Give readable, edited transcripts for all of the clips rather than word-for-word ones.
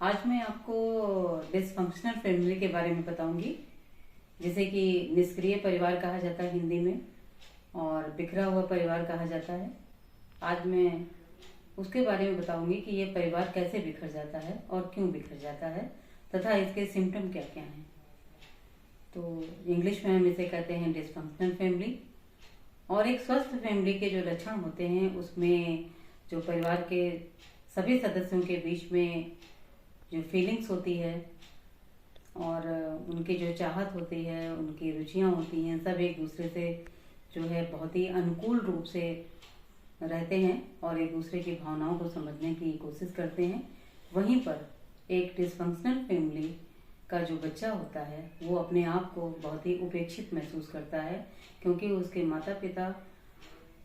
आज मैं आपको डिसफंक्शनल फैमिली के बारे में बताऊंगी, जिसे कि निष्क्रिय परिवार कहा जाता है हिंदी में और बिखरा हुआ परिवार कहा जाता है। आज मैं उसके बारे में बताऊंगी कि ये परिवार कैसे बिखर जाता है और क्यों बिखर जाता है तथा इसके सिम्टम क्या क्या हैं। तो इंग्लिश में हम इसे कहते हैं डिसफंक्शनल फैमिली। और एक स्वस्थ फैमिली के जो लक्षण होते हैं उसमें जो परिवार के सभी सदस्यों के बीच में जो फीलिंग्स होती है और उनकी जो चाहत होती है, उनकी रुचियां होती हैं, सब एक दूसरे से जो है बहुत ही अनुकूल रूप से रहते हैं और एक दूसरे की भावनाओं को समझने की कोशिश करते हैं। वहीं पर एक डिसफंक्शनल फैमिली का जो बच्चा होता है वो अपने आप को बहुत ही उपेक्षित महसूस करता है, क्योंकि उसके माता पिता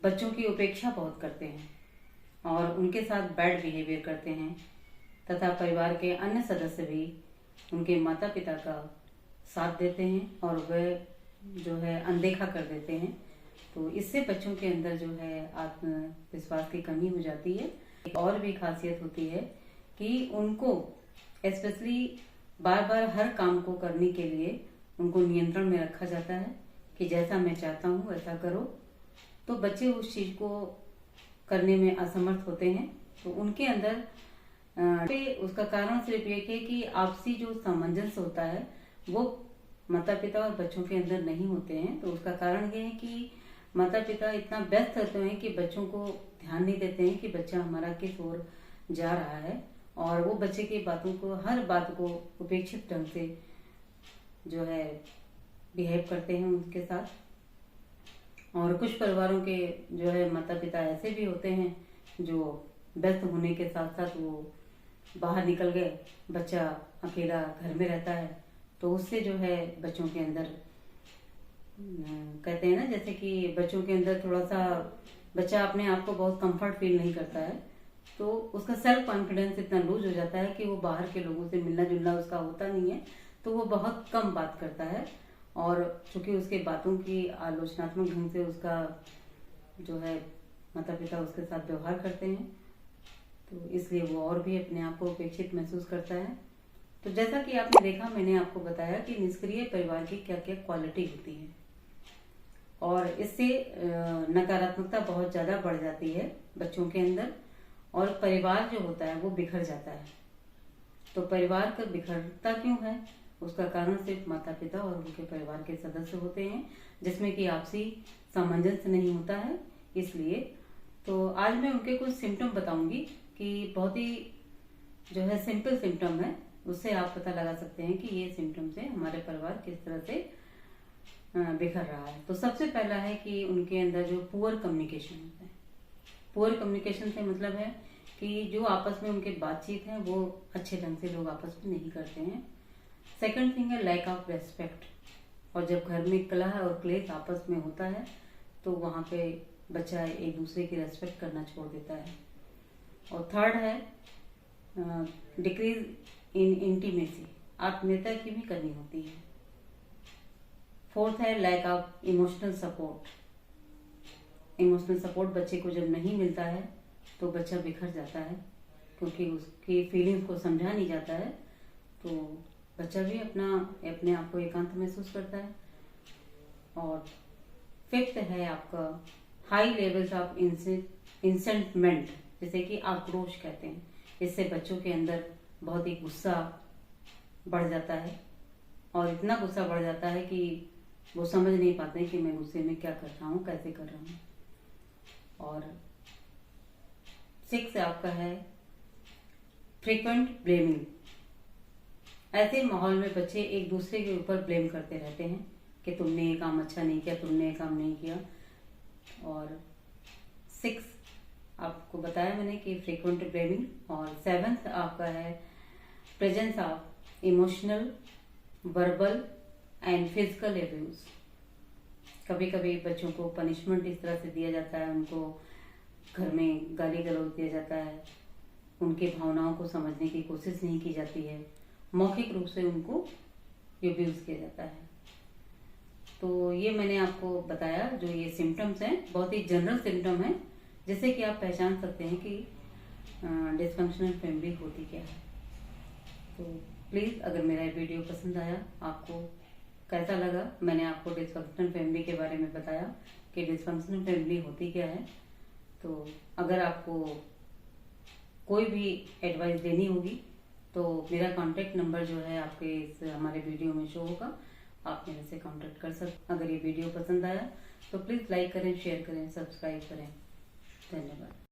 बच्चों की उपेक्षा बहुत करते हैं और उनके साथ बैड बिहेवियर करते हैं तथा परिवार के अन्य सदस्य भी उनके माता पिता का साथ देते हैं और वह जो है अनदेखा कर देते हैं। तो इससे बच्चों के अंदर जो है आत्मविश्वास की कमी हो जाती है। एक और भी खासियत होती है कि उनको स्पेशली बार बार हर काम को करने के लिए उनको नियंत्रण में रखा जाता है कि जैसा मैं चाहता हूँ वैसा करो। तो बच्चे उस चीज को करने में असमर्थ होते हैं। तो उनके अंदर उसका कारण सिर्फ ये कि आपसी जो सामंजस्य होता है वो माता पिता और बच्चों के अंदर नहीं होते हैं। तो उसका कारण ये है कि माता पिता इतना व्यस्त रहते हैं कि बच्चों को ध्यान नहीं देते हैं कि बच्चा हमारा किस ओर जा रहा है, और वो बच्चे की बातों को, हर बात को उपेक्षित ढंग से जो है बिहेव करते हैं उनके साथ। और कुछ परिवारों के जो है माता पिता ऐसे भी होते हैं जो व्यस्त होने के साथ साथ वो बाहर निकल गए, बच्चा अकेला घर में रहता है। तो उससे जो है बच्चों के अंदर कहते हैं ना, जैसे कि बच्चों के अंदर थोड़ा सा बच्चा अपने आप को बहुत कंफर्ट फील नहीं करता है, तो उसका सेल्फ कॉन्फिडेंस इतना लूज हो जाता है कि वो बाहर के लोगों से मिलना जुलना उसका होता नहीं है। तो वो बहुत कम बात करता है और चूंकि उसके बातों की आलोचनात्मक ढंग से उसका जो है माता पिता उसके साथ व्यवहार करते हैं, तो इसलिए वो और भी अपने आप को उपेक्षित महसूस करता है। तो जैसा कि आपने देखा, मैंने आपको बताया कि निष्क्रिय परिवार की क्या क्या क्वालिटी होती है और इससे नकारात्मकता बहुत ज्यादा बढ़ जाती है बच्चों के अंदर और परिवार जो होता है वो बिखर जाता है। तो परिवार का बिखरता क्यों है, उसका कारण सिर्फ माता पिता और उनके परिवार के सदस्य होते हैं, जिसमें कि आपसी सामंजस्य नहीं होता है। इसलिए तो आज मैं उनके कुछ सिम्टम बताऊंगी कि बहुत ही जो है सिंपल सिम्टम है, उससे आप पता लगा सकते हैं कि ये सिम्टम से हमारे परिवार किस तरह से बिखर रहा है। तो सबसे पहला है कि उनके अंदर जो पुअर कम्युनिकेशन होता है। पुअर कम्युनिकेशन से मतलब है कि जो आपस में उनके बातचीत है वो अच्छे ढंग से लोग आपस में नहीं करते हैं। सेकंड थिंग है लैक ऑफ रेस्पेक्ट, और जब घर में कलह और क्लेश आपस में होता है तो वहां पे बच्चा एक दूसरे की रेस्पेक्ट करना छोड़ देता है। और थर्ड है डिक्रीज इन इंटीमेसी, आत्मीयता की भी कमी होती है। फोर्थ है lack of emotional support. Emotional support बच्चे को जब नहीं मिलता है तो बच्चा बिखर जाता है, क्योंकि उसकी फीलिंग्स को समझा नहीं जाता है। तो बच्चा भी अपने आप को एकांत महसूस करता है। और फिफ्थ है आपका हाई लेवल्स ऑफ इंसेंटमेंट, जैसे कि आक्रोश कहते हैं। इससे बच्चों के अंदर बहुत ही गुस्सा बढ़ जाता है और इतना गुस्सा बढ़ जाता है कि वो समझ नहीं पाते कि मैं गुस्से में क्या कर रहा हूँ, कैसे कर रहा हूँ। और सिक्स आपका है फ्रीक्वेंट ब्लेमिंग। ऐसे माहौल में बच्चे एक दूसरे के ऊपर ब्लेम करते रहते हैं कि तुमने ये काम अच्छा नहीं किया, तुमने ये काम नहीं किया। और सिक्स आपको बताया मैंने कि फ्रीक्वेंट ब्लेमिंग। और सेवेंथ आपका है presence of emotional, verbal and physical abuse. कभी कभी बच्चों को पनिशमेंट इस तरह से दिया जाता है, उनको घर में गाली गलौज दिया जाता है, उनकी भावनाओं को समझने की कोशिश नहीं की जाती है, मौखिक रूप से उनको एब्यूज किया जाता है। तो ये मैंने आपको बताया जो ये सिम्टम्स हैं, बहुत ही जनरल सिम्टम है जिससे कि आप पहचान सकते हैं कि डिस्फंक्शनल फैमिली होती क्या है। तो प्लीज़ अगर मेरा ये वीडियो पसंद आया, आपको कैसा लगा, मैंने आपको डिसफंक्शनल फैमिली के बारे में बताया कि डिसफंक्शनल फैमिली होती क्या है। तो अगर आपको कोई भी एडवाइस देनी होगी तो मेरा कांटेक्ट नंबर जो है आपके इस हमारे वीडियो में शो होगा, आप मेरे से कांटेक्ट कर सकते। अगर ये वीडियो पसंद आया तो प्लीज़ लाइक करें, शेयर करें, सब्सक्राइब करें। धन्यवाद।